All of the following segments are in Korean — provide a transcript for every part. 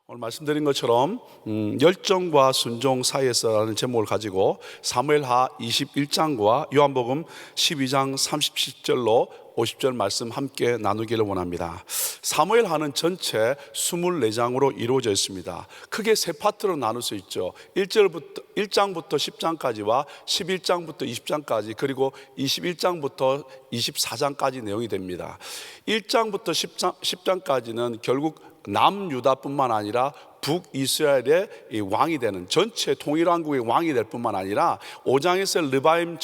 오늘 말씀드린 것처럼 열정과 순종 사이에서라는 제목을 가지고 사무엘하 21장과 요한복음 12장 37절로 50절 말씀 함께 나누기를 원합니다. 사무엘하는 전체 24장으로 이루어져 있습니다. 크게 세 파트로 나눌 수 있죠. 1장부터 10장까지와 11장부터 20장까지, 그리고 21장부터 24장까지 내용이 됩니다. 1장부터 10장까지는 결국 남유다뿐만 아니라 북이스라엘의 왕이 되는, 전체 통일왕국의 왕이 될 뿐만 아니라 5장에서 르바임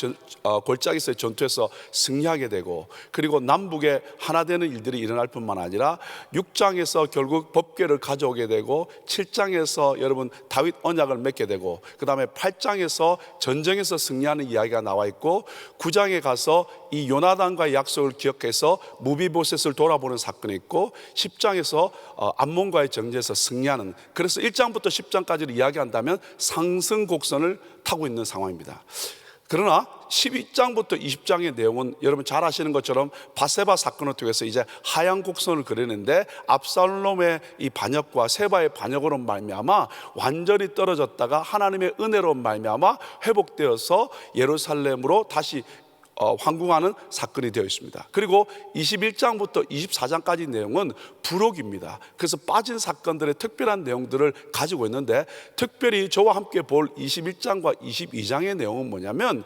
골짜기에서의 전투에서 승리하게 되고, 그리고 남북에 하나 되는 일들이 일어날 뿐만 아니라 6장에서 결국 법궤를 가져오게 되고, 7장에서 여러분 다윗 언약을 맺게 되고, 그 다음에 8장에서 전쟁에서 승리하는 이야기가 나와 있고, 9장에 가서 이 요나단과의 약속을 기억해서 무비보셋을 돌아보는 사건이 있고, 10장에서 암몬과의 정제에서 승리하는, 그래서 1장부터 10장까지를 이야기한다면 상승 곡선을 타고 있는 상황입니다. 그러나 12장부터 20장의 내용은 여러분 잘 아시는 것처럼 바세바 사건을 통해서 이제 하향 곡선을 그리는데, 압살롬의 이 반역과 세바의 반역으로 말미암아 완전히 떨어졌다가 하나님의 은혜로 말미암아 회복되어서 예루살렘으로 다시 황궁하는 사건이 되어 있습니다. 그리고 21장부터 24장까지 내용은 부록입니다. 그래서 빠진 사건들의 특별한 내용들을 가지고 있는데, 특별히 저와 함께 볼 21장과 22장의 내용은 뭐냐면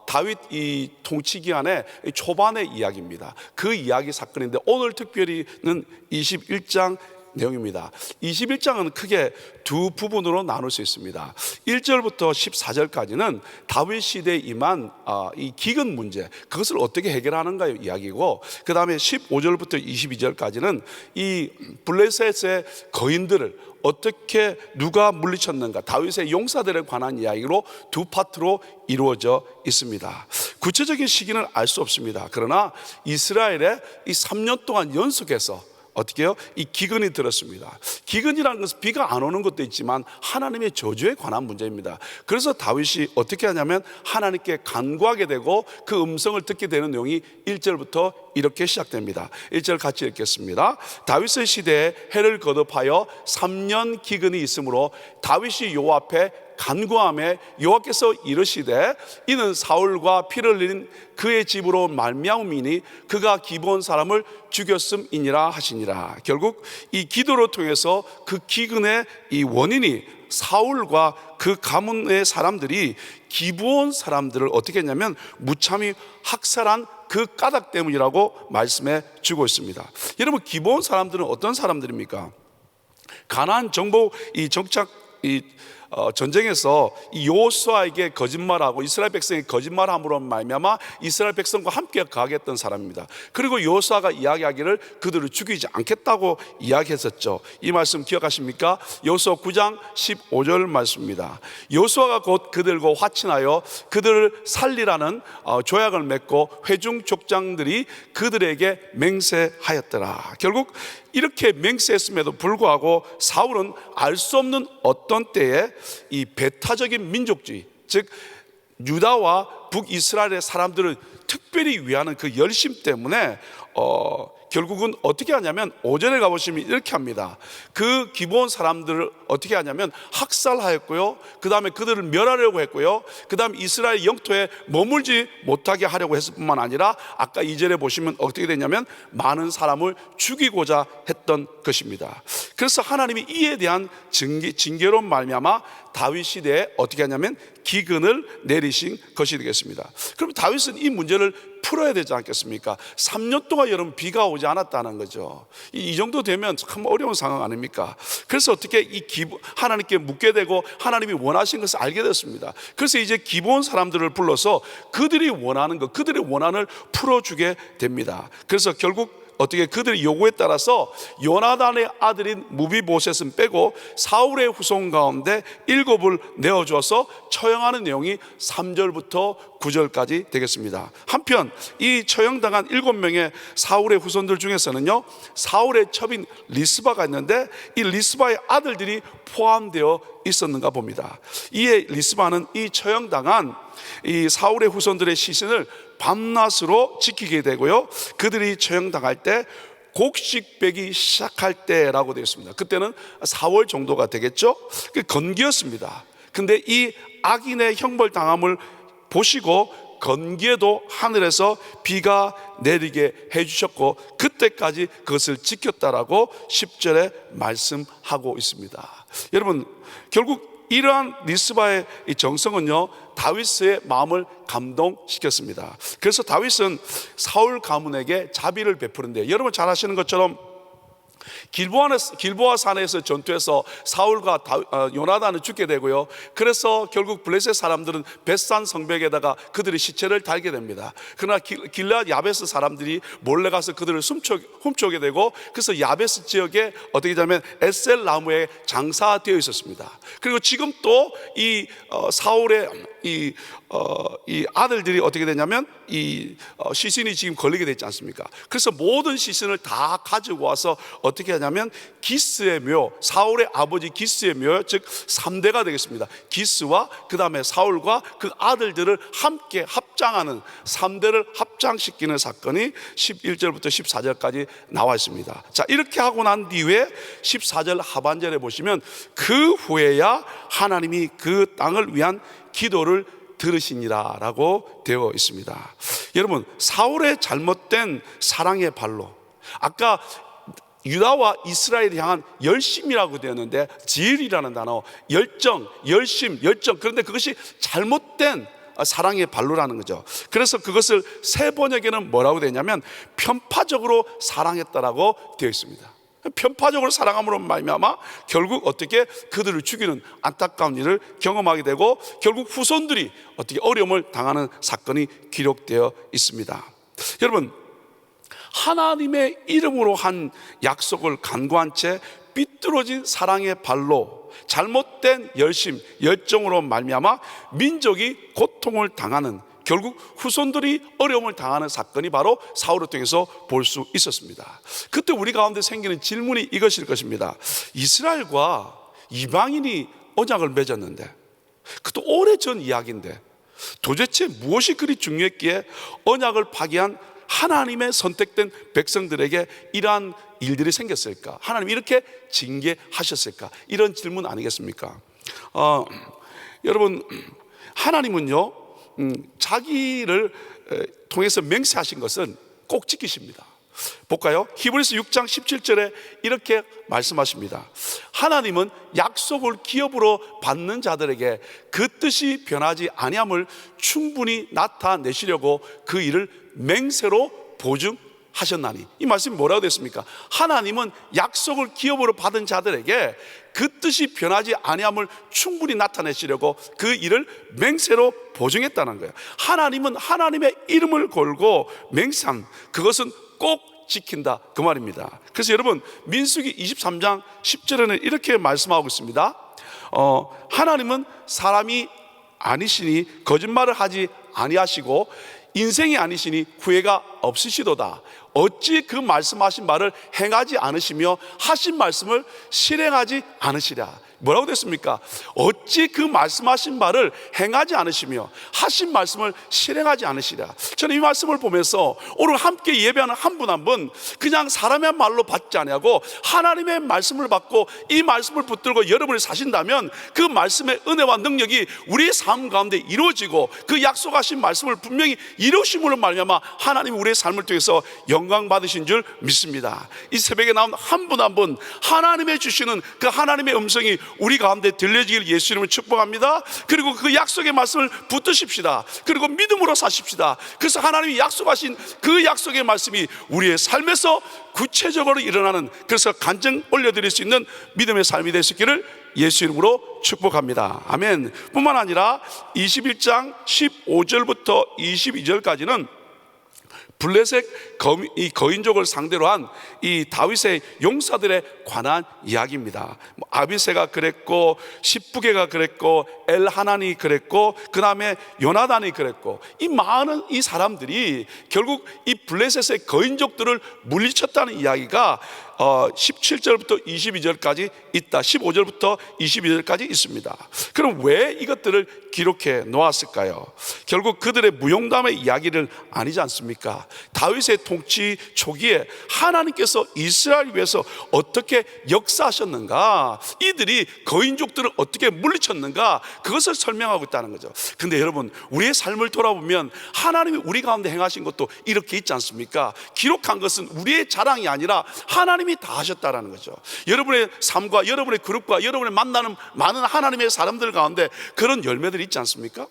다윗 이 통치 기간의 초반의 이야기입니다. 그 이야기 사건인데, 오늘 특별히는 21장 내용입니다. 21장은 크게 두 부분으로 나눌 수 있습니다. 1절부터 14절까지는 다윗 시대에 임한 이 기근 문제, 그것을 어떻게 해결하는가 이야기고, 그 다음에 15절부터 22절까지는 이 블레셋의 거인들을 어떻게 누가 물리쳤는가, 다윗의 용사들에 관한 이야기로 두 파트로 이루어져 있습니다. 구체적인 시기는 알 수 없습니다. 그러나 이스라엘의 이 3년 동안 연속해서 어떻게 해요? 이 기근이 들었습니다. 기근이라는 것은 비가 안 오는 것도 있지만 하나님의 저주에 관한 문제입니다. 그래서 다윗이 어떻게 하냐면 하나님께 간구하게 되고, 그 음성을 듣게 되는 내용이 1절부터 이렇게 시작됩니다. 1절 같이 읽겠습니다. 다윗의 시대에 해를 거듭하여 3년 기근이 있으므로 다윗이 여호와 앞에 간구함에 여호와께서 이르시되, 이는 사울과 피를 흘린 그의 집으로 말미암음이니 그가 기브온 사람을 죽였음이니라 하시니라. 결국 이 기도로 통해서 그 기근의 이 원인이 사울과 그 가문의 사람들이 기브온 사람들을 어떻게 했냐면 무참히 학살한 그 까닭 때문이라고 말씀해 주고 있습니다. 여러분, 기브온 사람들은 어떤 사람들입니까? 가나안 정복 이 정착 전쟁에서 이 여호수아에게 거짓말하고 이스라엘 백성이 거짓말함으로 말미암아 이스라엘 백성과 함께 가겠던 사람입니다. 그리고 여호수아가 이야기하기를 그들을 죽이지 않겠다고 이야기했었죠. 이 말씀 기억하십니까? 여호수아 9장 15절 말씀입니다. 여호수아가 곧 그들과 화친하여 그들을 살리라는 조약을 맺고 회중 족장들이 그들에게 맹세하였더라. 결국 이렇게 맹세했음에도 불구하고 사울은 알 수 없는 어떤 때에 이 배타적인 민족주의, 즉 유다와 북이스라엘의 사람들을 특별히 위하는 그 열심 때문에 결국은 어떻게 하냐면 5절에 가보시면 이렇게 합니다. 그 기브온 사람들을 어떻게 하냐면 학살하였고요, 그 다음에 그들을 멸하려고 했고요, 그 다음에 이스라엘 영토에 머물지 못하게 하려고 했을 뿐만 아니라 아까 2절에 보시면 어떻게 되냐면 많은 사람을 죽이고자 했던 것입니다. 그래서 하나님이 이에 대한 징계로 말미암아 다윗 시대에 어떻게 하냐면 기근을 내리신 것이 되겠습니다. 그럼 다윗은 이 문제를 풀어야 되지 않겠습니까? 3년 동안 여러분 비가 오지 않았다는 거죠. 이 정도 되면 참 어려운 상황 아닙니까? 그래서 어떻게 하나님께 묻게 되고 하나님이 원하신 것을 알게 됐습니다. 그래서 이제 기브온 사람들을 불러서 그들이 원하는 것, 그들의 원한을 풀어주게 됩니다. 그래서 결국 어떻게 그들의 요구에 따라서 요나단의 아들인 무비보셋은 빼고 사울의 후손 가운데 7을 내어주어서 처형하는 내용이 3절부터 9절까지 되겠습니다. 한편 이 처형당한 7명의 사울의 후손들 중에서는요, 사울의 첩인 리스바가 있는데 이 리스바의 아들들이 포함되어 있었는가 봅니다. 이에 리스바는 이 처형당한 이 사울의 후손들의 시신을 밤낮으로 지키게 되고요, 그들이 처형당할 때 곡식 베기 시작할 때라고 되어 있습니다. 그때는 4월 정도가 되겠죠. 그 건기였습니다. 근데 이 악인의 형벌 당함을 보시고 건기에도 하늘에서 비가 내리게 해주셨고 그때까지 그것을 지켰다라고 10절에 말씀하고 있습니다. 여러분, 결국 이러한 리스바의 이 정성은요, 다윗의 마음을 감동시켰습니다. 그래서 다윗은 사울 가문에게 자비를 베푸는데, 여러분 잘 아시는 것처럼 길보아 산에서 전투해서 사울과 요나단은 죽게 되고요. 그래서 결국 블레셋 사람들은 벳산 성벽에다가 그들의 시체를 달게 됩니다. 그러나 길앗 야베스 사람들이 몰래 가서 그들을 훔쳐오게 되고, 그래서 야베스 지역에 어떻게 되냐면 에셀 나무에 장사되어 있었습니다. 그리고 지금 또 이 사울의 이 아들들이 어떻게 되냐면 시신이 지금 걸리게 되지 않습니까? 그래서 모든 시신을 다 가지고 와서 어떻게 하냐면 기스의 묘, 사울의 아버지 기스의 묘, 즉 3대가 되겠습니다. 기스와 그 다음에 사울과 그 아들들을 함께 합장하는 3대를 합장시키는 사건이 11절부터 14절까지 나와 있습니다. 자, 이렇게 하고 난 뒤에 14절 하반절에 보시면 그 후에야 하나님이 그 땅을 위한 기도를 들으시니라 라고 되어 있습니다. 여러분, 사울의 잘못된 사랑의 발로, 아까 유다와 이스라엘을 향한 열심이라고 되었는데, 지일이라는 단어, 열정, 열심, 열정, 그런데 그것이 잘못된 사랑의 발로라는 거죠. 그래서 그것을 새 번역에는 뭐라고 되냐면 편파적으로 사랑했다라고 되어 있습니다. 편파적으로 사랑함으로 말미암아 결국 어떻게 그들을 죽이는 안타까운 일을 경험하게 되고, 결국 후손들이 어떻게 어려움을 당하는 사건이 기록되어 있습니다. 여러분, 하나님의 이름으로 한 약속을 간과한 채 삐뚤어진 사랑의 발로, 잘못된 열심, 열정으로 말미암아 민족이 고통을 당하는, 결국 후손들이 어려움을 당하는 사건이 바로 사울을 통해서 볼 수 있었습니다. 그때 우리 가운데 생기는 질문이 이것일 것입니다. 이스라엘과 이방인이 언약을 맺었는데, 그것도 오래전 이야기인데 도대체 무엇이 그리 중요했기에 언약을 파기한 하나님의 선택된 백성들에게 이러한 일들이 생겼을까? 하나님이 이렇게 징계하셨을까? 이런 질문 아니겠습니까? 여러분, 하나님은요, 자기를 통해서 맹세하신 것은 꼭 지키십니다. 볼까요? 히브리서 6장 17절에 이렇게 말씀하십니다. 하나님은 약속을 기업으로 받는 자들에게 그 뜻이 변하지 아니함을 충분히 나타내시려고 그 일을 맹세로 보증하셨나니. 이 말씀이 뭐라고 됐습니까? 하나님은 약속을 기업으로 받은 자들에게 그 뜻이 변하지 아니함을 충분히 나타내시려고 그 일을 맹세로 보증했다는 거예요. 하나님은 하나님의 이름을 걸고 맹세한 그것은 꼭 지킨다, 그 말입니다. 그래서 여러분, 민수기 23장 10절에는 이렇게 말씀하고 있습니다. 하나님은 사람이 아니시니 거짓말을 하지 아니하시고 인생이 아니시니 후회가 없으시도다. 어찌 그 말씀하신 말을 행하지 않으시며 하신 말씀을 실행하지 않으시랴. 뭐라고 됐습니까? 어찌 그 말씀하신 말을 행하지 않으시며 하신 말씀을 실행하지 않으시랴. 저는 이 말씀을 보면서 오늘 함께 예배하는 한 분 한 분 그냥 사람의 말로 받지 아니하고 하나님의 말씀을 받고 이 말씀을 붙들고 여러분이 사신다면 그 말씀의 은혜와 능력이 우리의 삶 가운데 이루어지고 그 약속하신 말씀을 분명히 이루심으로 말미암아 하나님이 우리의 삶을 통해서 영광 받으신 줄 믿습니다. 이 새벽에 나온 한 분 한 분 하나님의 주시는 그 하나님의 음성이 우리 가운데 들려지길 예수 이름으로 축복합니다. 그리고 그 약속의 말씀을 붙드십시다. 그리고 믿음으로 사십시다. 그래서 하나님이 약속하신 그 약속의 말씀이 우리의 삶에서 구체적으로 일어나는, 그래서 간증 올려드릴 수 있는 믿음의 삶이 될 수 있기를 예수 이름으로 축복합니다. 아멘. 뿐만 아니라 21장 15절부터 22절까지는 블레셋 거인족을 상대로 한 이 다윗의 용사들에 관한 이야기입니다. 아비새가 그랬고, 십부게가 그랬고, 엘하난이 그랬고, 그 다음에 요나단이 그랬고, 이 많은 이 사람들이 결국 이 블레셋의 거인족들을 물리쳤다는 이야기가 17절부터 22절까지 있다. 15절부터 22절까지 있습니다. 그럼 왜 이것들을 기록해 놓았을까요? 결국 그들의 무용담의 이야기를 아니지 않습니까? 다윗의 통치 초기에 하나님께서 이스라엘 위해서 어떻게 역사하셨는가, 이들이 거인족들을 어떻게 물리쳤는가, 그것을 설명하고 있다는 거죠. 근데 여러분, 우리의 삶을 돌아보면 하나님이 우리 가운데 행하신 것도 이렇게 있지 않습니까? 기록한 것은 우리의 자랑이 아니라 하나님이 다 하셨다라는 거죠. 여러분의 삶과 여러분의 그룹과 여러분의 만나는 많은 하나님의 사람들 가운데 그런 열매들이 있지 않습니까?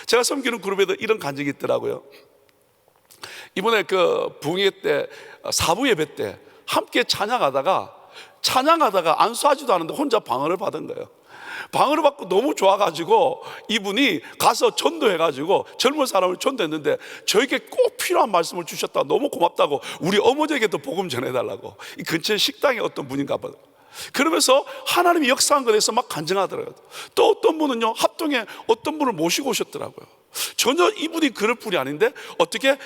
제가 섬기는 그룹에도 이런 간증이 있더라고요. 이번에 그 부흥회 때, 사부 예배 때 함께 찬양하다가 안수하지도 않았는데 혼자 방언을 받은 거예요. 방언을 받고 너무 좋아가지고 이분이 가서 전도해가지고 젊은 사람을 전도했는데 저에게 꼭 필요한 말씀을 주셨다, 너무 고맙다고 우리 어머니에게도 복음 전해달라고, 이 근처에 식당에 어떤 분인가 봐요. 그러면서 하나님이 역사한 것에 대해서 막 간증하더라고요. 또 어떤 분은요, 합동에 어떤 분을 모시고 오셨더라고요. 전혀 이분이 그럴 분이 아닌데 어떻게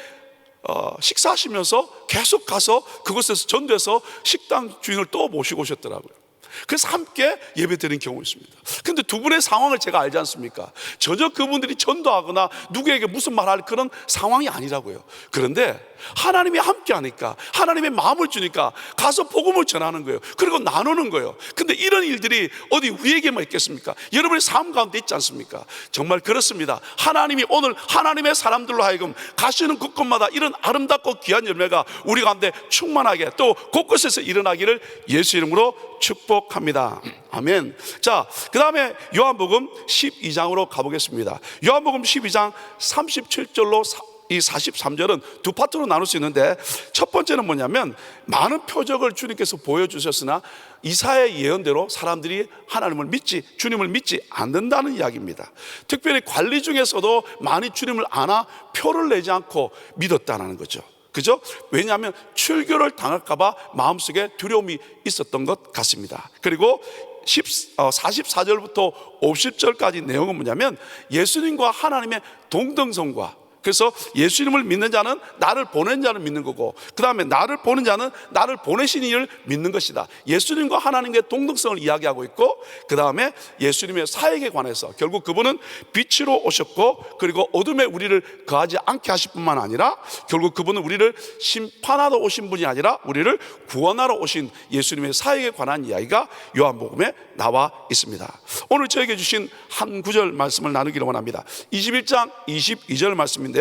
식사하시면서 계속 가서 그곳에서 전도해서 식당 주인을 또 모시고 오셨더라고요. 그래서 함께 예배 드리는 경우가 있습니다. 근데 두 분의 상황을 제가 알지 않습니까? 전혀 그분들이 전도하거나 누구에게 무슨 말할 그런 상황이 아니라고요. 그런데 하나님이 함께 하니까, 하나님의 마음을 주니까 가서 복음을 전하는 거예요. 그리고 나누는 거예요. 근데 이런 일들이 어디 우리에게만 있겠습니까? 여러분의 삶 가운데 있지 않습니까? 정말 그렇습니다. 하나님이 오늘 하나님의 사람들로 하여금 가시는 곳곳마다 이런 아름답고 귀한 열매가 우리 가운데 충만하게 또 곳곳에서 일어나기를 예수 이름으로 축복합니다. 아멘. 자, 그 다음에 요한복음 12장으로 가보겠습니다. 요한복음 12장 37절로 이 43절은 두 파트로 나눌 수 있는데, 첫 번째는 뭐냐면 많은 표적을 주님께서 보여주셨으나 이사야의 예언대로 사람들이 하나님을 믿지, 주님을 믿지 않는다는 이야기입니다. 특별히 관리 중에서도 많이 주님을 아나 표를 내지 않고 믿었다는 거죠. 그죠? 왜냐하면 출교를 당할까봐 마음속에 두려움이 있었던 것 같습니다. 그리고 44절부터 50절까지 내용은 뭐냐면 예수님과 하나님의 동등성과, 그래서 예수님을 믿는 자는 나를 보낸 자를 믿는 거고, 그 다음에 나를 보는 자는 나를 보내신 이를 믿는 것이다. 예수님과 하나님의 동등성을 이야기하고 있고, 그 다음에 예수님의 사역에 관해서 결국 그분은 빛으로 오셨고, 그리고 어둠에 우리를 거하지 않게 하실 뿐만 아니라 결국 그분은 우리를 심판하러 오신 분이 아니라 우리를 구원하러 오신 예수님의 사역에 관한 이야기가 요한복음에 나와 있습니다. 오늘 저에게 주신 한 구절 말씀을 나누기를 원합니다. 21장 22절 말씀입니다.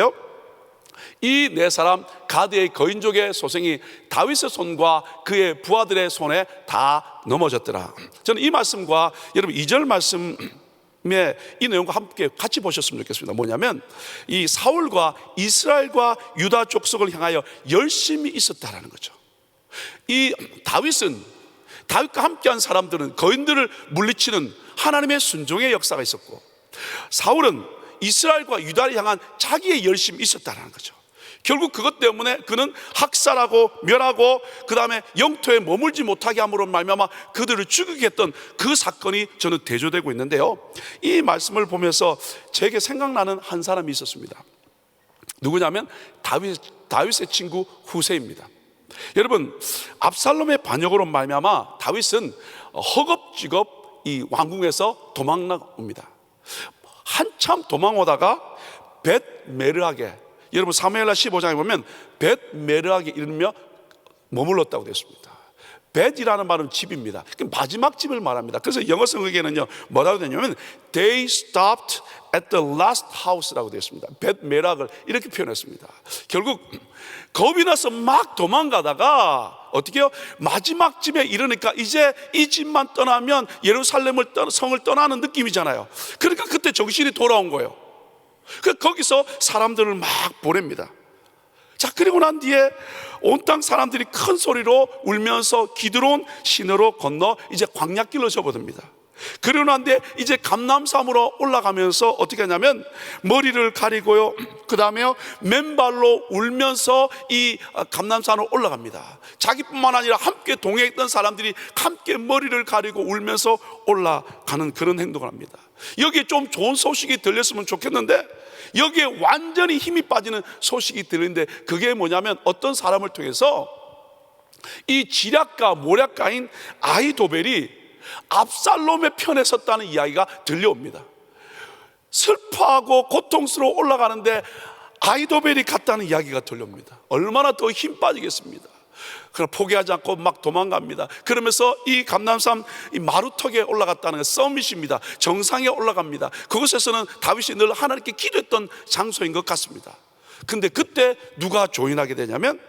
이 네 사람 가드의 거인족의 소생이 다윗의 손과 그의 부하들의 손에 다 넘어졌더라. 저는 이 말씀과 여러분 2절 말씀의 이 내용과 함께 같이 보셨으면 좋겠습니다. 뭐냐면 이 사울과 이스라엘과 유다 족속을 향하여 열심히 있었다라는 거죠. 이 다윗과 함께한 사람들은 거인들을 물리치는 하나님의 순종의 역사가 있었고, 사울은 이스라엘과 유다를 향한 자기의 열심이 있었다는 거죠. 결국 그것 때문에 그는 학살하고 멸하고 그 다음에 영토에 머물지 못하게 함으로 말미암아 그들을 죽이게 했던 그 사건이 저는 대조되고 있는데요, 이 말씀을 보면서 제게 생각나는 한 사람이 있었습니다. 누구냐면 다윗의 친구 후세입니다. 여러분, absalom의 반역으로 말미암아 다윗은 허겁지겁 이 왕궁에서 도망나옵니다. 한참 도망오다가 벳메르하게, 여러분 사무엘하 15장에 보면 벳메르하게 이르며 머물렀다고 되어 있습니다. 벳이라는 말은 집입니다. 마지막 집을 말합니다. 그래서 영어 성경에는요 뭐라고 되냐면 They stopped at the last house라고 되어 있습니다. 벳메르학을 이렇게 표현했습니다. 결국 겁이 나서 막 도망가다가 어떻게 해요? 마지막 집에 이르니까 이제 이 집만 떠나면 예루살렘을 성을 떠나는 느낌이잖아요. 그러니까 그때 정신이 돌아온 거예요. 거기서 사람들을 막 보냅니다. 자, 그리고 난 뒤에 온 땅 사람들이 큰 소리로 울면서 기드론 시내로 건너 이제 광야길로 접어듭니다. 그러고 난데 이제 감람산으로 올라가면서 어떻게 하냐면 머리를 가리고요, 그 다음에 맨발로 울면서 이 감람산으로 올라갑니다. 자기뿐만 아니라 함께 동행했던 사람들이 함께 머리를 가리고 울면서 올라가는 그런 행동을 합니다. 여기에 좀 좋은 소식이 들렸으면 좋겠는데 여기에 완전히 힘이 빠지는 소식이 들리는데, 그게 뭐냐면 어떤 사람을 통해서 이 지략가 모략가인 아히도벨이 압살롬의 편에 섰다는 이야기가 들려옵니다. 슬퍼하고 고통스러워 올라가는데 아히도벨이 갔다는 이야기가 들려옵니다. 얼마나 더 힘 빠지겠습니다. 그럼 포기하지 않고 막 도망갑니다. 그러면서 이 감람산 이 마루턱에 올라갔다는 게 서밋입니다. 정상에 올라갑니다. 그곳에서는 다윗이 늘 하나님께 기도했던 장소인 것 같습니다. 근데 그때 누가 조인하게 되냐면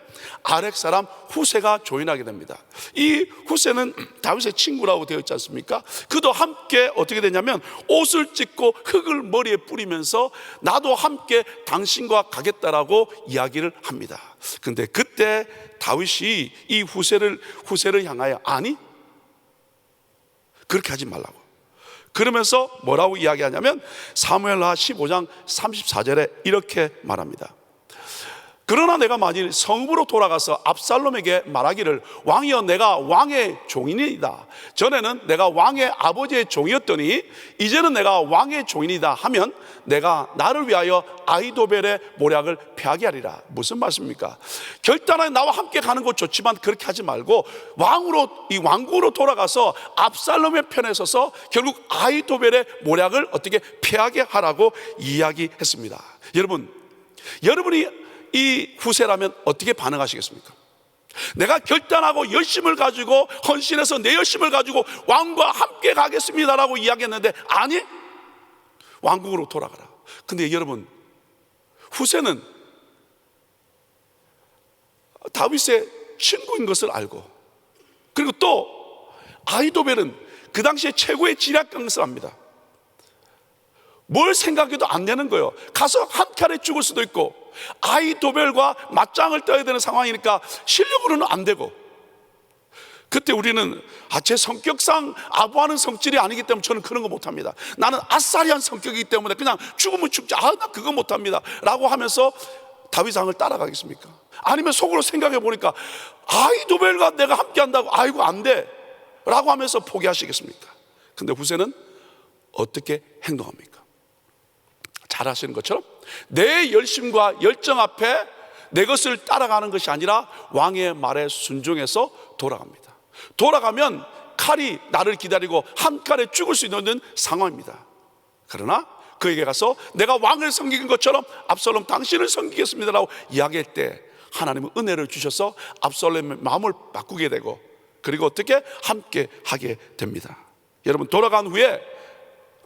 아렉 사람 후세가 조인하게 됩니다. 이 후세는 다윗의 친구라고 되어 있지 않습니까? 그도 함께 어떻게 되냐면 옷을 찢고 흙을 머리에 뿌리면서 나도 함께 당신과 가겠다라고 이야기를 합니다. 근데 그때 다윗이 이 후세를 향하여 아니, 그렇게 하지 말라고 그러면서 뭐라고 이야기하냐면 사무엘하 15장 34절에 이렇게 말합니다. 그러나 내가 만일 성읍으로 돌아가서 압살롬에게 말하기를 왕이여 내가 왕의 종이니이다, 전에는 내가 왕의 아버지의 종이었더니 이제는 내가 왕의 종이니이다 하면 내가 나를 위하여 아히도벨의 모략을 패하게 하리라. 무슨 말씀입니까? 결단하여 나와 함께 가는 것 좋지만 그렇게 하지 말고 이 왕국으로 돌아가서 압살롬의 편에 서서 결국 아히도벨의 모략을 어떻게 패하게 하라고 이야기했습니다. 여러분이 이 후세라면 어떻게 반응하시겠습니까? 내가 결단하고 열심을 가지고 헌신해서 내 열심을 가지고 왕과 함께 가겠습니다라고 이야기했는데 아니, 왕국으로 돌아가라. 근데 여러분, 후세는 다윗의 친구인 것을 알고, 그리고 또 아히도벨은 그 당시에 최고의 지략 강사입니다. 뭘 생각해도 안 되는 거예요. 가서 한 칼에 죽을 수도 있고 아히도벨과 맞짱을 떠야 되는 상황이니까 실력으로는 안 되고, 그때 우리는 제 성격상 아부하는 성질이 아니기 때문에 저는 그런 거 못합니다. 나는 아싸리한 성격이기 때문에 그냥 죽으면 죽지, 나 그거 못합니다 라고 하면서 다윗왕을 따라가겠습니까? 아니면 속으로 생각해 보니까 아히도벨과 내가 함께 한다고 아이고 안 돼 라고 하면서 포기하시겠습니까? 근데 후세는 어떻게 행동합니까? 잘 아시는 것처럼 내 열심과 열정 앞에 내 것을 따라가는 것이 아니라 왕의 말에 순종해서 돌아갑니다. 돌아가면 칼이 나를 기다리고 한 칼에 죽을 수 있는 상황입니다. 그러나 그에게 가서 내가 왕을 섬기는 것처럼 압살롬 당신을 섬기겠습니다라고 이야기할 때 하나님은 은혜를 주셔서 압살롬의 마음을 바꾸게 되고, 그리고 어떻게 함께 하게 됩니다. 여러분, 돌아간 후에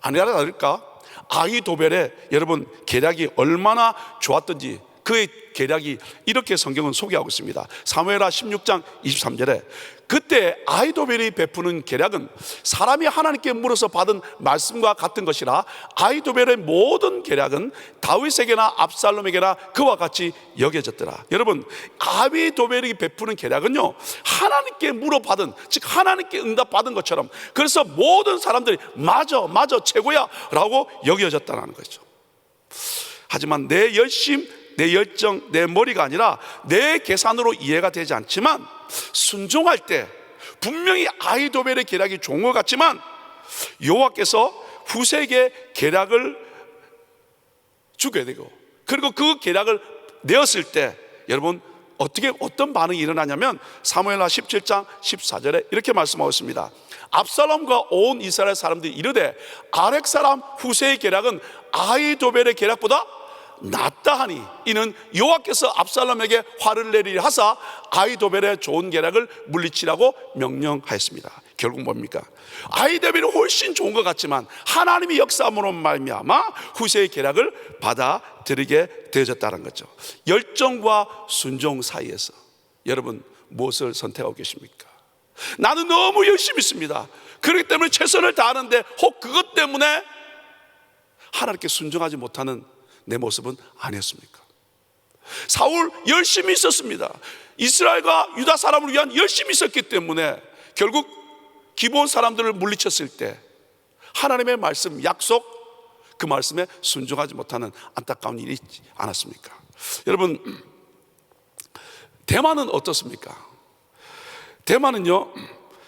아니라 다를까 아히도벨의 여러분 계략이 얼마나 좋았던지 그의 계략이 이렇게 성경은 소개하고 있습니다. 사무엘하 16장 23절에 그때 아히도벨이 베푸는 계략은 사람이 하나님께 물어서 받은 말씀과 같은 것이라 아히도벨의 모든 계략은 다윗에게나 압살롬에게나 그와 같이 여겨졌더라. 여러분, 아히도벨이 베푸는 계략은요 하나님께 물어받은, 즉 하나님께 응답받은 것처럼, 그래서 모든 사람들이 맞아 최고야 라고 여겨졌다는 거죠. 하지만 내 열심, 내 열정, 내 머리가 아니라 내 계산으로 이해가 되지 않지만 순종할 때 분명히 아히도벨의 계략이 좋은 것 같지만 여호와께서 후세에게 계략을 주게 되고, 그리고 그 계략을 내었을 때 여러분 어떤 반응이 일어나냐면 사무엘하 17장 14절에 이렇게 말씀하고 있습니다. 압살롬과 온 이스라엘 사람들이 이르되 아렉 사람 후세의 계략은 아히도벨의 계략보다 낫다 하니 이는 여호와께서 압살롬에게 화를 내리려 하사 아히도벨의 좋은 계략을 물리치라고 명령하였습니다. 결국 뭡니까? 아히도벨이 훨씬 좋은 것 같지만 하나님의 역사함으로 말미암아 후세의 계략을 받아들이게 되어졌다는 거죠. 열정과 순종 사이에서 여러분 무엇을 선택하고 계십니까? 나는 너무 열심히 있습니다. 그렇기 때문에 최선을 다하는데 혹 그것 때문에 하나님께 순종하지 못하는 내 모습은 아니었습니까? 사울 열심히 있었습니다. 이스라엘과 유다 사람을 위한 열심히 있었기 때문에 결국 기브온 사람들을 물리쳤을 때 하나님의 말씀, 약속, 그 말씀에 순종하지 못하는 안타까운 일이 있지 않았습니까? 여러분, 대만은 어떻습니까? 대만은요,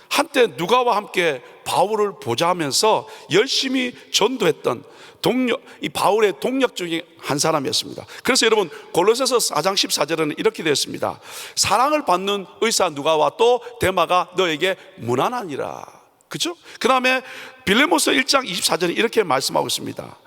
한때 누가와 함께 바울을 보좌하면서 열심히 전도했던 이 바울의 동력 중에 한 사람이었습니다. 그래서 여러분, 골로새서 4장 14절에는 이렇게 되어 있습니다. 사랑을 받는 의사 누가와 또 데마가 너에게 무난하니라. 그렇죠? 그 다음에 빌레모서 1장 24절에 이렇게 말씀하고 있습니다.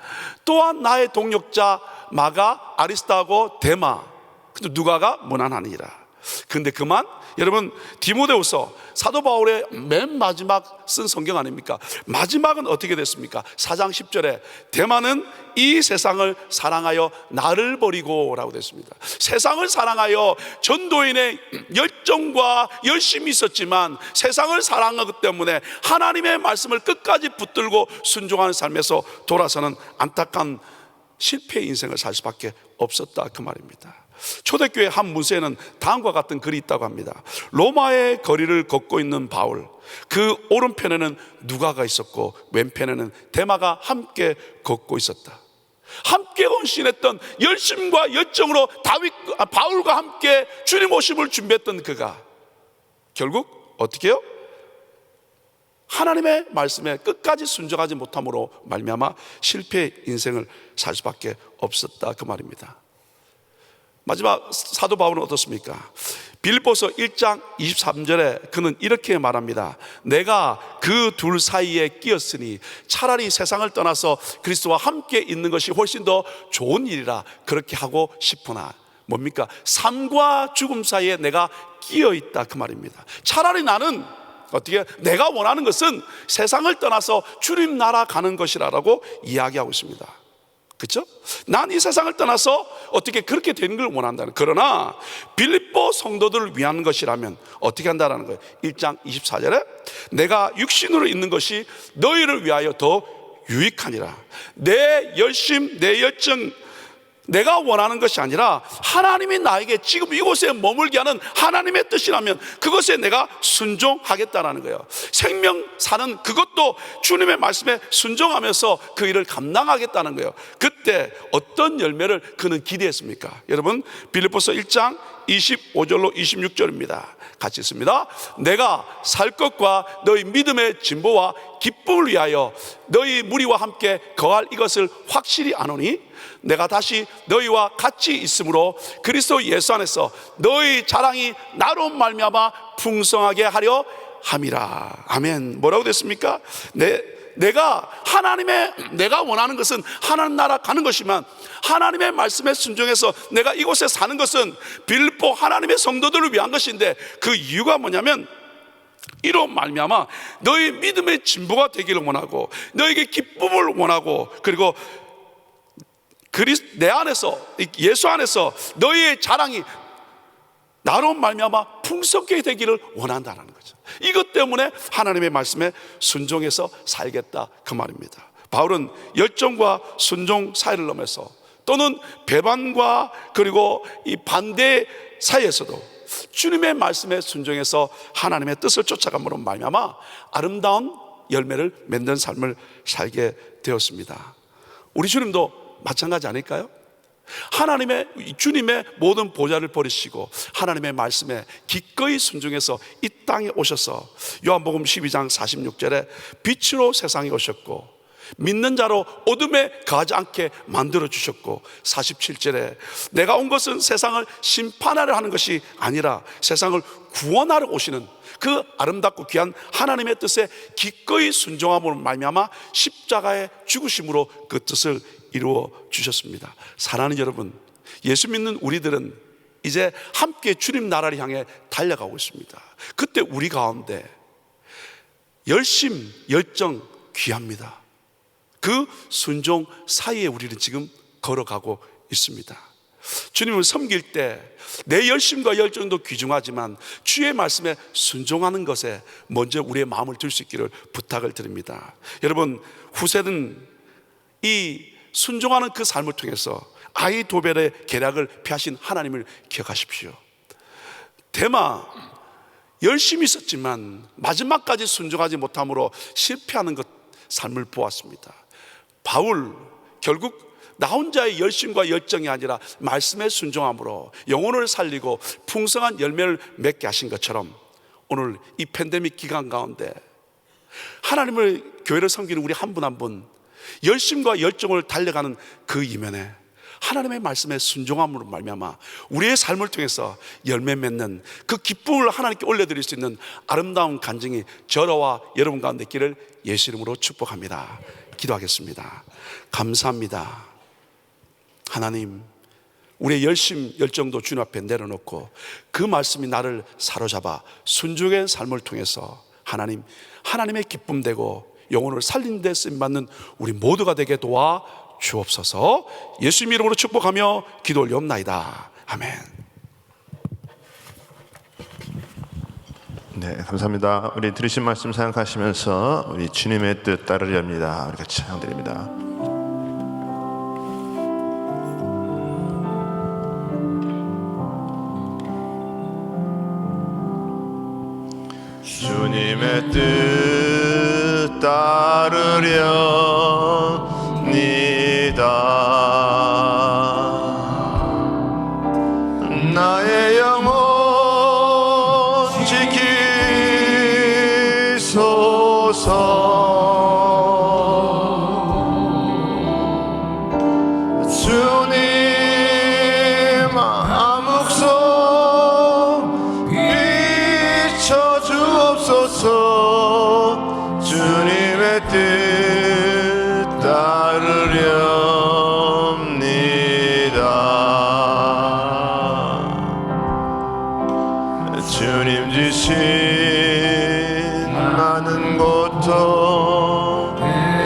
또한 나의 동력자 마가, 아리스타고 데마, 근데 누가가 무난하니라. 근데 그만, 여러분, 디모데후서 사도 바울의 맨 마지막 쓴 성경 아닙니까? 마지막은 어떻게 됐습니까? 4장 10절에 데마는 이 세상을 사랑하여 나를 버리고 라고 됐습니다. 세상을 사랑하여 전도인의 열정과 열심이 있었지만 세상을 사랑하기 때문에 하나님의 말씀을 끝까지 붙들고 순종하는 삶에서 돌아서는 안타까운 실패의 인생을 살 수밖에 없었다, 그 말입니다. 초대교회 한 문서에는 다음과 같은 글이 있다고 합니다. 로마의 거리를 걷고 있는 바울, 그 오른편에는 누가가 있었고 왼편에는 데마가 함께 걷고 있었다. 함께 헌신했던 열심과 열정으로 바울과 함께 주님 오심을 준비했던 그가 결국 어떻게 해요? 하나님의 말씀에 끝까지 순종하지 못함으로 말미암아 실패의 인생을 살 수밖에 없었다, 그 말입니다. 마지막 사도 바울은 어떻습니까? 빌립보서 1장 23절에 그는 이렇게 말합니다. 내가 그 둘 사이에 끼었으니 차라리 세상을 떠나서 그리스도와 함께 있는 것이 훨씬 더 좋은 일이라 그렇게 하고 싶으나, 뭡니까? 삶과 죽음 사이에 내가 끼어 있다, 그 말입니다. 차라리 나는 어떻게, 내가 원하는 것은 세상을 떠나서 주님 나라 가는 것이라고 이야기하고 있습니다. 그렇죠? 난 이 세상을 떠나서 어떻게 그렇게 되는 걸 원한다는. 그러나 빌립보 성도들을 위한 것이라면 어떻게 한다는 거예요? 1장 24절에 내가 육신으로 있는 것이 너희를 위하여 더 유익하니라. 내 열심, 내 열정, 내가 원하는 것이 아니라 하나님이 나에게 지금 이곳에 머물게 하는 하나님의 뜻이라면 그것에 내가 순종하겠다라는 거예요. 생명 사는 그것도 주님의 말씀에 순종하면서 그 일을 감당하겠다는 거예요. 그때 어떤 열매를 그는 기대했습니까? 여러분, 빌립보서 1장 25절로 26절입니다. 같이 있습니다. 내가 살 것과 너희 믿음의 진보와 기쁨을 위하여 너희 무리와 함께 거할 이것을 확실히 아노니 내가 다시 너희와 같이 있으므로 그리스도 예수 안에서 너희 자랑이 나로 말미암아 풍성하게 하려 함이라. 아멘. 뭐라고 됐습니까? 내가 원하는 것은 하나님 나라 가는 것이지만 하나님의 말씀에 순종해서 내가 이곳에 사는 것은 빌립보 하나님의 성도들을 위한 것인데, 그 이유가 뭐냐면 이로 말미암아 너희 믿음의 진보가 되기를 원하고 너에게 기쁨을 원하고, 그리고 내 안에서, 예수 안에서 너희의 자랑이 나로 말미암아 풍성하게 되기를 원한다는 거죠. 이것 때문에 하나님의 말씀에 순종해서 살겠다, 그 말입니다. 바울은 열정과 순종 사이를 넘어서 또는 배반과 그리고 이 반대 사이에서도 주님의 말씀에 순종해서 하나님의 뜻을 쫓아감으로 말미암아 아름다운 열매를 맺는 삶을 살게 되었습니다. 우리 주님도 마찬가지 아닐까요? 주님의 모든 보좌를 버리시고 하나님의 말씀에 기꺼이 순종해서 이 땅에 오셔서 요한복음 12장 46절에 빛으로 세상에 오셨고 믿는 자로 어둠에 가지 않게 만들어 주셨고, 47절에 내가 온 것은 세상을 심판하려 하는 것이 아니라 세상을 구원하러 오시는 그 아름답고 귀한 하나님의 뜻에 기꺼이 순종함으로 말미암아 십자가의 죽으심으로 그 뜻을 이루어 주셨습니다. 사랑하는 여러분, 예수 믿는 우리들은 이제 함께 주님 나라를 향해 달려가고 있습니다. 그때 우리 가운데 열심, 열정 귀합니다. 그 순종 사이에 우리는 지금 걸어가고 있습니다. 주님을 섬길 때 내 열심과 열정도 귀중하지만 주의 말씀에 순종하는 것에 먼저 우리의 마음을 둘 수 있기를 부탁을 드립니다. 여러분, 후세는 이 순종하는 그 삶을 통해서 아히도벨의 계략을 피하신 하나님을 기억하십시오. 데마 열심히 있었지만 마지막까지 순종하지 못함으로 실패하는 것, 삶을 보았습니다. 바울 결국 나 혼자의 열심과 열정이 아니라 말씀의 순종함으로 영혼을 살리고 풍성한 열매를 맺게 하신 것처럼 오늘 이 팬데믹 기간 가운데 하나님을, 교회를 섬기는 우리 한 분 한 분 열심과 열정을 달려가는 그 이면에 하나님의 말씀에 순종함으로 말미암아 우리의 삶을 통해서 열매 맺는 그 기쁨을 하나님께 올려드릴 수 있는 아름다운 간증이 저와 여러분 가운데 있기를 예수 이름으로 축복합니다. 기도하겠습니다. 감사합니다. 하나님, 우리의 열심, 열정도 주님 앞에 내려놓고 그 말씀이 나를 사로잡아 순종의 삶을 통해서 하나님, 하나님의 기쁨 되고 영혼을 살리는 데 쓰임받는 우리 모두가 되게 도와 주옵소서. 예수님 이름으로 축복하며 기도 올리옵나이다. 아멘. 네, 감사합니다. 우리 들으신 말씀 생각하시면서 우리 주님의 뜻 따르렵니다. 우리 같이 찬양드립니다. 주님의 뜻 따르렵니다. 나의 영혼 지키소서. 주님 암흑성 비춰주옵소서. 주님의 뜻 따르렵니다. 주님 주신 많은 고통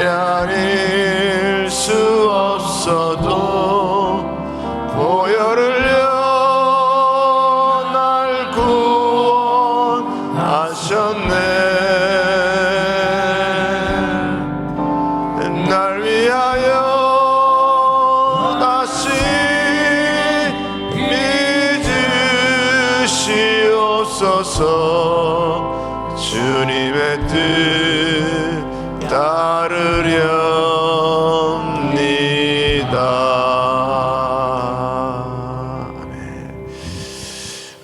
헤아릴 수 없어도 보혈을요 날 구원하셨네. 날 위하여 다시 믿으시옵소서. 주님의 뜻 따르렵니다. 아멘.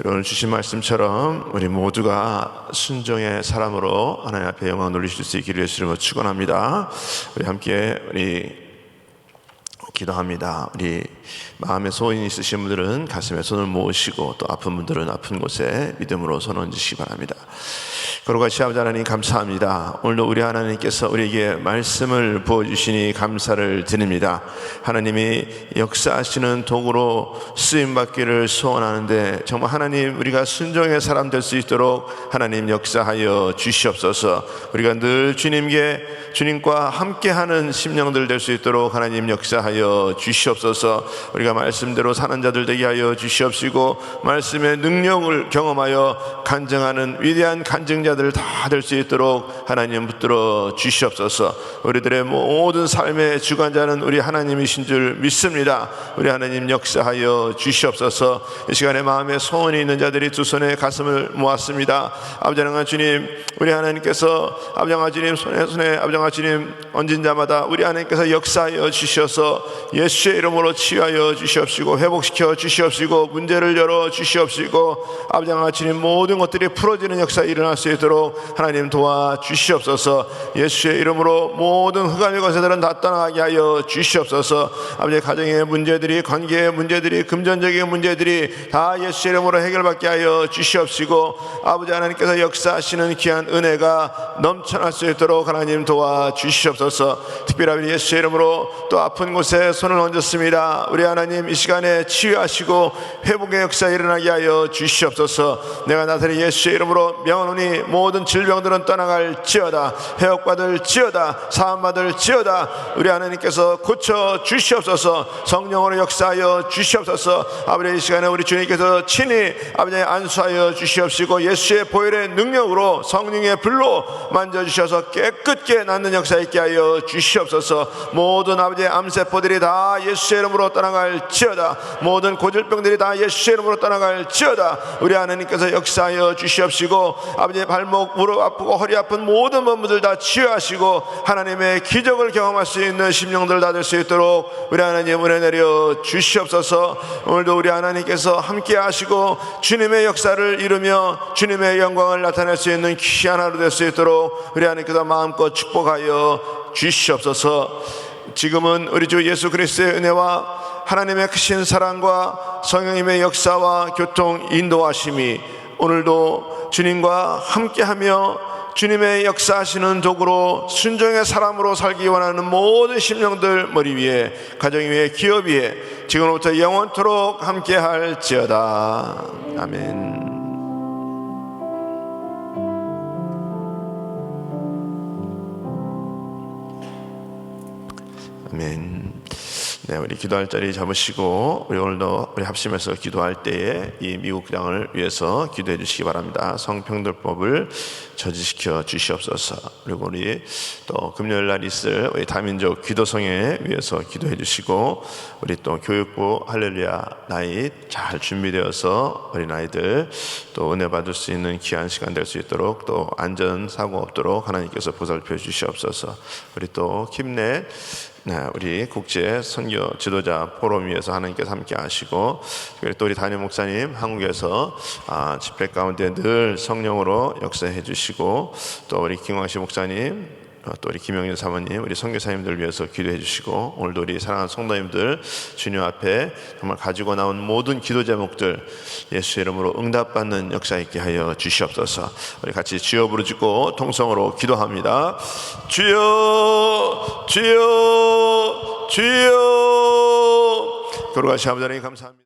오늘 주신 말씀처럼 우리 모두가 순종의 사람으로 하나님 앞에 영광을 돌리실 수 있기를 예수님으로 축원합니다. 우리 함께 기도합니다. 우리 마음에 소원이 있으신 분들은 가슴에 손을 모으시고 또 아픈 분들은 아픈 곳에 믿음으로 손 얹으시기 바랍니다. 거룩하신 아버지 하나님 감사합니다. 오늘도 우리 하나님께서 우리에게 말씀을 부어주시니 감사를 드립니다. 하나님이 역사하시는 도구로 쓰임받기를 소원하는데 정말 하나님 우리가 순종의 사람 될 수 있도록 하나님 역사하여 주시옵소서. 우리가 늘 주님과 함께하는 심령들 될 수 있도록 하나님 역사하여 주시옵소서. 우리가 말씀대로 사는 자들 되게 하여 주시옵시고 말씀의 능력을 경험하여 간증하는 위대한 간증자들 다 될 수 있도록 하나님 붙들어 주시옵소서. 우리들의 모든 삶의 주관자는 우리 하나님이신 줄 믿습니다. 우리 하나님 역사하여 주시옵소서. 이 시간에 마음에 소원이 있는 자들이 두 손에 가슴을 모았습니다. 아버지 하나님 주님, 우리 하나님께서 아버지 하나님 주님 손에 아버지 하나님 주님 얹은 자마다 우리 하나님께서 역사하여 주셔서 예수의 이름으로 치유하여 주시옵시고 회복시켜 주시옵시고 문제를 열어 주시옵시고 아버지 하나님 주님 모든 것들이 풀어지는 역사 일어날 수 있도록 하나님 도와주시옵소서. 예수의 이름으로 모든 흑암의 권세들은 다 떠나가게 하여 주시옵소서. 아버지 가정의 문제들이 관계의 문제들이 금전적인 문제들이 다 예수의 이름으로 해결받게 하여 주시옵시고 아버지 하나님께서 역사하시는 귀한 은혜가 넘쳐날 수 있도록 하나님 도와주시옵소서. 특별히 예수의 이름으로 또 아픈 곳에 손을 얹었습니다. 우리 하나님 이 시간에 치유하시고 회복의 역사 일어나게 하여 주시옵소서. 내가 나사렛 예수의 이름으로 명하노니 모든 질병들은 떠나갈지어다. 회복받을지어다. 사함받을지어다. 우리 하나님께서 고쳐 주시옵소서. 성령으로 역사하여 주시옵소서. 아버지 이 시간에 우리 주님께서 친히 아버지 안수하여 주시옵시고 예수의 보혈의 능력으로 성령의 불로 만져주셔서 깨끗게 낫는 역사 있게 하여 주시옵소서. 모든 아버지의 암세포들이 다 예수의 이름으로 떠나갈지어다. 모든 고질병들이 다 예수의 이름으로 떠나갈지어다. 우리 하나님께서 역사하여 주시옵시고 아버지의 발목, 무릎 아프고 허리 아픈 모든 몸들 다 치유하시고 하나님의 기적을 경험할 수 있는 심령들 다 될 수 있도록 우리 하나님 은혜 내려 주시옵소서. 오늘도 우리 하나님께서 함께 하시고 주님의 역사를 이루며 주님의 영광을 나타낼 수 있는 귀한 하루 될 수 있도록 우리 하나님께서 마음껏 축복하여 주시옵소서. 지금은 우리 주 예수 그리스도의 은혜와 하나님의 크신 사랑과 성령님의 역사와 교통 인도하심이 오늘도 주님과 함께하며 주님의 역사하시는 도구로 순종의 사람으로 살기 원하는 모든 심령들 머리 위에, 가정 위에, 기업 위에 지금부터 영원토록 함께할지어다. 아멘. 아멘. 네, 우리 기도할 자리 잡으시고 우리 오늘도 우리 합심해서 기도할 때에 이 미국 땅을 위해서 기도해 주시기 바랍니다. 성평등법을 저지시켜 주시옵소서. 그리고 우리 또 금요일 날 있을 우리 다민족 기도성에 위해서 기도해 주시고 우리 또 교육부 할렐루야 나잇 잘 준비되어서 어린 아이들 또 은혜 받을 수 있는 귀한 시간 될 수 있도록 또 안전 사고 없도록 하나님께서 보살펴 주시옵소서. 우리 또 힘내 우리 국제 선교 지도자 포럼 위에서 하나님께서 함께 하시고 그리고 또 우리 담임 목사님 한국에서 집회 가운데 늘 성령으로 역사해 주시고 또 우리 김광식 목사님 또 우리 김영진 사모님 우리 선교사님들 위해서 기도해 주시고 오늘도 우리 사랑하는 성도님들 주님 앞에 정말 가지고 나온 모든 기도 제목들 예수 이름으로 응답받는 역사 있게 하여 주시옵소서. 우리 같이 주여 부르짖고 통성으로 기도합니다. 주여 주여 주여. 거룩하신 아버지 하나님 감사합니다.